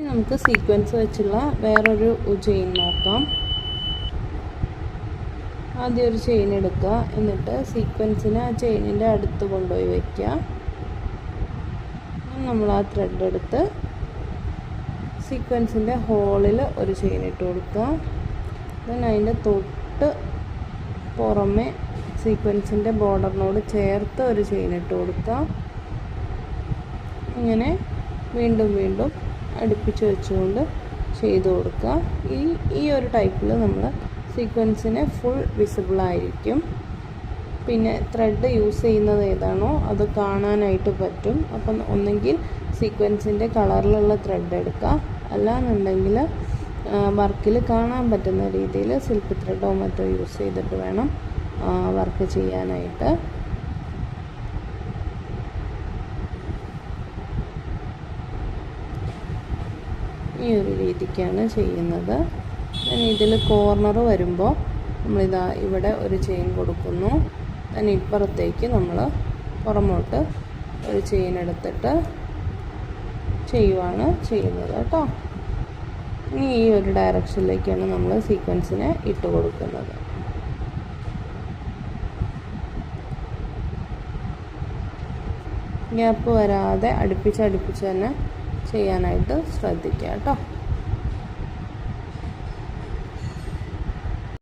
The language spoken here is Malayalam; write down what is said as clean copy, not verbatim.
നമുക്ക് സീക്വൻസ് വെച്ചുള്ള വേറൊരു ചെയിൻ നോക്കാം. ആദ്യം ഒരു ചെയിൻ എടുക്കുക, എന്നിട്ട് സീക്വൻസിനെ ആ ചെയിനിൻ്റെ അടുത്ത് കൊണ്ടുപോയി വയ്ക്കുക. നമ്മൾ ആ ത്രെഡ് എടുത്ത് സീക്വൻസിൻ്റെ ഹോളിൽ ഒരു ചെയിൻ ഇട്ട് കൊടുക്കുക. ദെൻ അതിൻ്റെ തൊട്ട് പുറമെ സീക്വൻസിൻ്റെ ബോർഡറിനോട് ചേർത്ത് ഒരു ചെയിൻ ഇട്ട് കൊടുക്കുക. ഇങ്ങനെ വീണ്ടും വീണ്ടും അടുപ്പിച്ച് വെച്ചുകൊണ്ട് ചെയ്ത് കൊടുക്കുക. ഈ ഒരു ടൈപ്പിൽ നമ്മൾ സീക്വൻസിന് ഫുൾ വിസിബിളായിരിക്കും. പിന്നെ ത്രെഡ് യൂസ് ചെയ്യുന്നത് ഏതാണോ അത് കാണാനായിട്ട് പറ്റും. അപ്പം ഒന്നെങ്കിൽ സീക്വൻസിൻ്റെ കളറിലുള്ള ത്രെഡ് എടുക്കുക, അല്ലാന്നുണ്ടെങ്കിൽ വർക്കിൽ കാണാൻ പറ്റുന്ന രീതിയിൽ സിൽക്ക് ത്രെഡോ മറ്റോ യൂസ് ചെയ്തിട്ട് വേണം വർക്ക് ചെയ്യാനായിട്ട്. ഈ ഒരു രീതിക്കാണ് ചെയ്യുന്നത്. ഇതിൽ കോർണർ വരുമ്പോൾ നമ്മളിതാ ഇവിടെ ഒരു ചെയിൻ കൊടുക്കുന്നു. then ഇപ്പുറത്തേക്ക് നമ്മൾ പുറമോട്ട് ഒരു ചെയിൻ എടുത്തിട്ട് ചെയ്യുന്നത് കേട്ടോ. ഇനി ഈ ഒരു ഡയറക്ഷനിലേക്കാണ് നമ്മൾ സീക്വൻസിനെ ഇട്ട് കൊടുക്കുന്നത്. ഗ്യാപ്പ് വരാതെ അടുപ്പിച്ച് തന്നെ ചെയ്യാനായിട്ട് ശ്രദ്ധിക്കുക കേട്ടോ.